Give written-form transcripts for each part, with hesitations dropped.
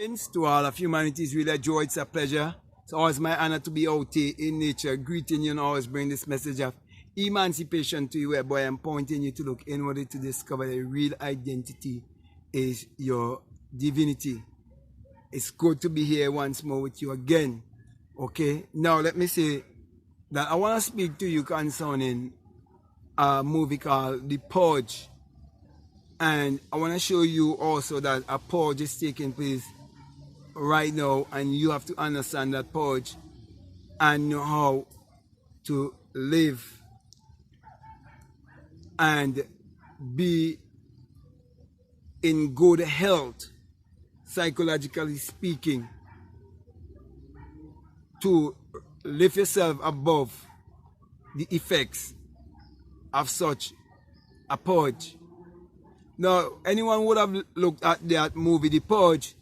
To all of humanity, it's really a joy, it's a pleasure. It's always my honor to be out here in nature, greeting you and always bring this message of emancipation to you, whereby I'm pointing you to look inwardly to discover the real identity is your divinity. It's good to be here once more with you again. Okay, now let me say that I want to speak to you concerning a movie called The Purge. And I want to show you also that a purge is taking place right now, and you have to understand that purge and know how to live and be in good health, psychologically speaking, to lift yourself above the effects of such a purge. Now, anyone would have looked at that movie, The Purge,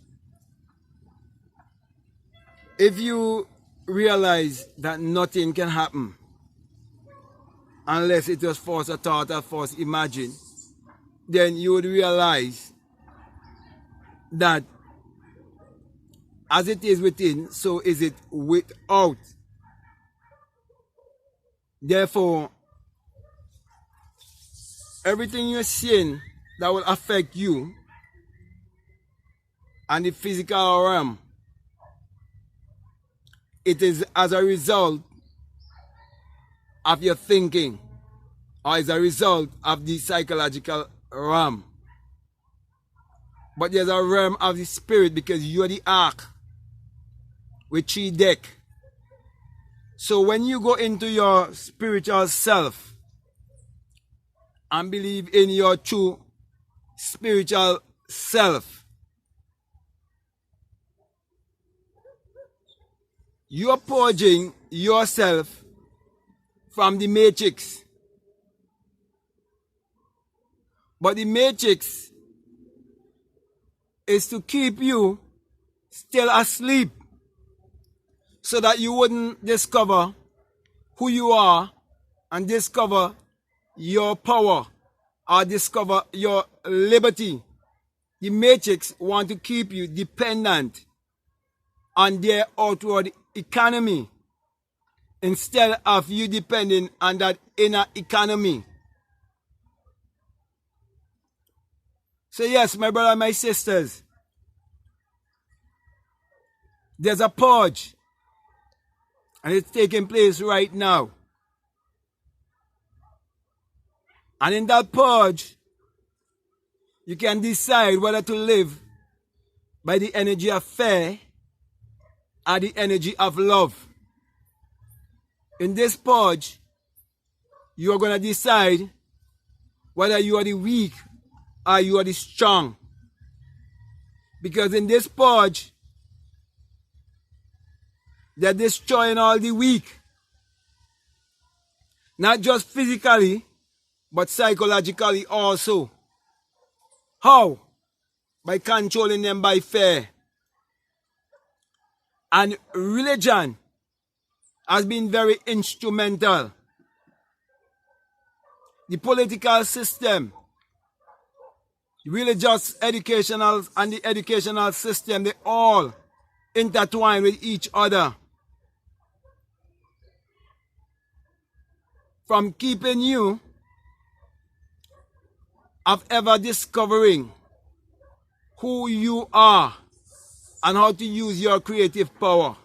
if you realize that nothing can happen unless it was first a thought or first imagined, then you would realize that as it is within, so is it without. Therefore, everything you're seeing that will affect you and the physical realm, it is as a result of your thinking, or as a result of the psychological realm. But there's a realm of the spirit, because you are the ark with 3 decks. So when you go into your spiritual self and believe in your true spiritual self, you are purging yourself from the matrix. But the matrix is to keep you still asleep, so that you wouldn't discover who you are and discover your power or discover your liberty. The matrix want to keep you dependent on their outward economy instead of you depending on that inner economy. So yes, my brother and my sisters, there's a purge, and it's taking place right now. And in that purge, you can decide whether to live by the energy of fear or the energy of love. In this purge, you are going to decide whether you are the weak or you are the strong. Because in this purge, they're destroying all the weak. Not just physically, but psychologically also. How? By controlling them by fear. And religion has been very instrumental. The political system, the religious, educational, and the educational system, they all intertwine with each other. From keeping you of ever discovering who you are and how to use your creative power.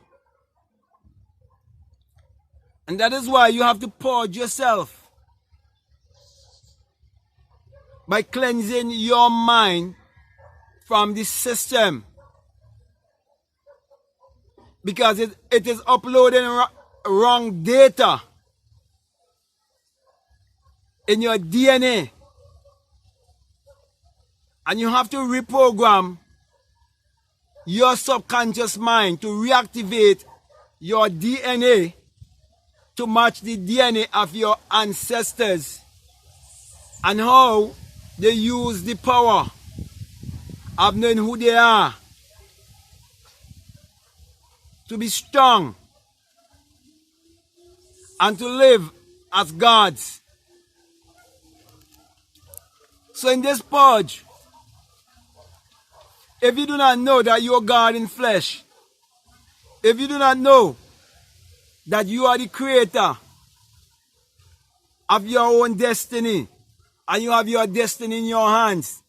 And that is why you have to purge yourself by cleansing your mind from the system, because it is uploading wrong data in your DNA, and you have to reprogram your subconscious mind to reactivate your DNA to match the DNA of your ancestors, and how they use the power of knowing who they are to be strong and to live as gods. So in this purge, If you do not know that you are God in flesh, if you do not know that you are the creator of your own destiny, and you have your destiny in your hands,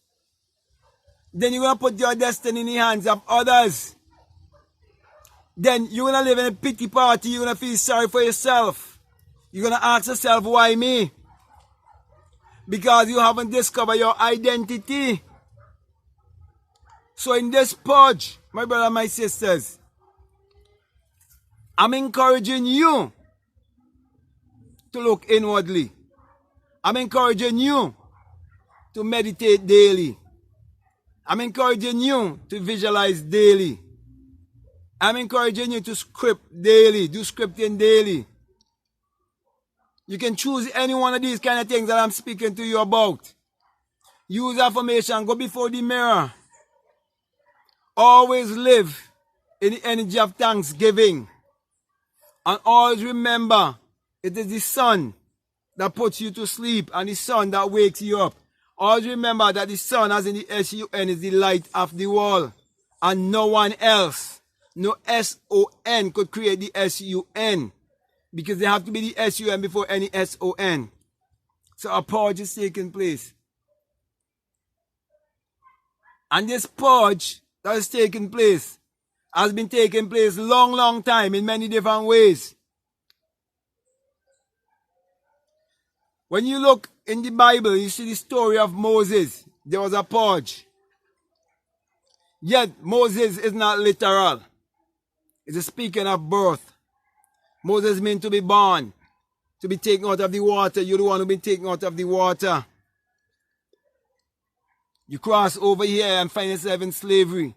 then you're going to put your destiny in the hands of others. Then you're going to live in a pity party. You're going to feel sorry for yourself. You're going to ask yourself, why me? Because you haven't discovered your identity. So in this purge, my brother and my sisters, I'm encouraging you to look inwardly. I'm encouraging you to meditate daily. I'm encouraging you to visualize daily. I'm encouraging you to script daily, do scripting daily. You can choose any one of these kind of things that I'm speaking to you about. Use affirmation, go before the mirror. Always live in the energy of thanksgiving. And always remember, it is the sun that puts you to sleep and the sun that wakes you up. Always remember that the sun, as in the S-U-N, is the light of the world. And no one else, no S-O-N could create the S-U-N. Because there have to be the S-U-N before any S-O-N. So a purge is taking place. And this purge that is taking place has been taking place long time in many different ways. When you look in the Bible, you see the story of Moses. There was a purge. Yet Moses is not literal. It's speaking of birth. Moses meant to be born, to be taken out of the water. You're the one who's been taken out of the water. You cross over here and find yourself in slavery,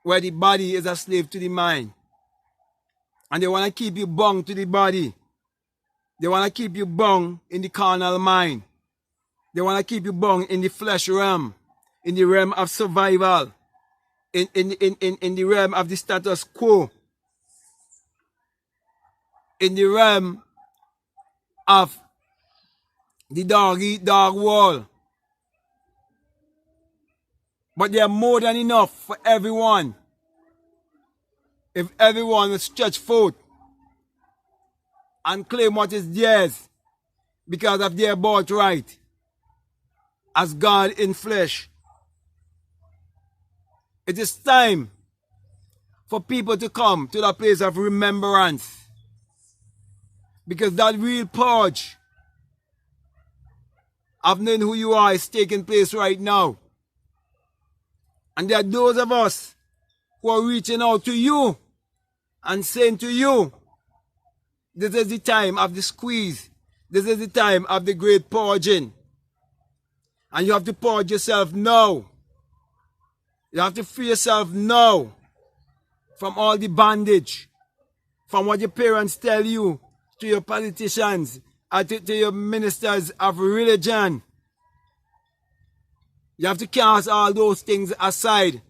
where the body is a slave to the mind. And they want to keep you bound to the body. They want to keep you bound in the carnal mind. They want to keep you bound in the flesh realm, in the realm of survival, in the realm of the status quo, in the realm of the dog wall. But they are more than enough for everyone. If everyone will stretch forth and claim what is theirs because of their birthright as God in flesh. It is time for people to come to that place of remembrance. Because that real purge of knowing who you are is taking place right now. And there are those of us who are reaching out to you and saying to you, this is the time of the squeeze. This is the time of the great purging. And you have to purge yourself now. You have to free yourself now from all the bondage, from what your parents tell you, to your politicians, and to your ministers of religion. You have to cast all those things aside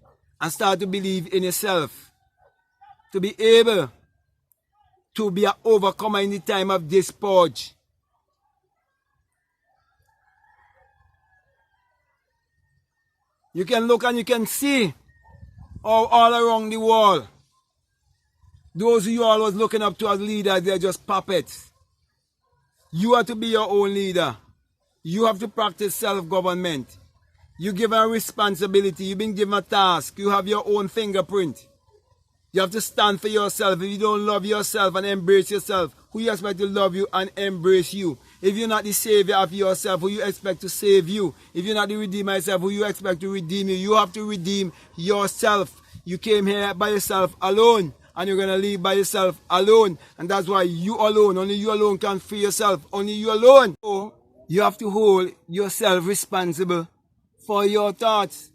and start to believe in yourself. To be able to be an overcomer in the time of this purge. You can look and you can see all around the world, those who you always looking up to as leaders, they're just puppets. You are to be your own leader. You have to practice self-government. You give a responsibility. You've been given a task. You have your own fingerprint. You have to stand for yourself. If you don't love yourself and embrace yourself, who you expect to love you and embrace you? If you're not the savior of yourself, who you expect to save you? If you're not the redeemer yourself, who you expect to redeem you? You have to redeem yourself. You came here by yourself alone, and you're going to leave by yourself alone. And that's why you alone, only you alone can free yourself. Only you alone. So you have to hold yourself responsible for your thoughts,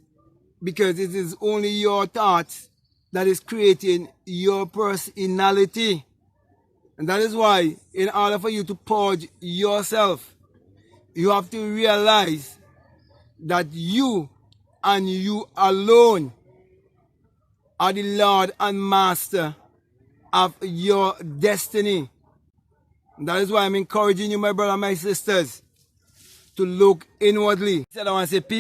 because it is only your thoughts that is creating your personality. And that is why, in order for you to purge yourself, you have to realize that you and you alone are the Lord and Master of your destiny. And that is why I'm encouraging you, my brother and my sisters, to look inwardly. I want to say peace.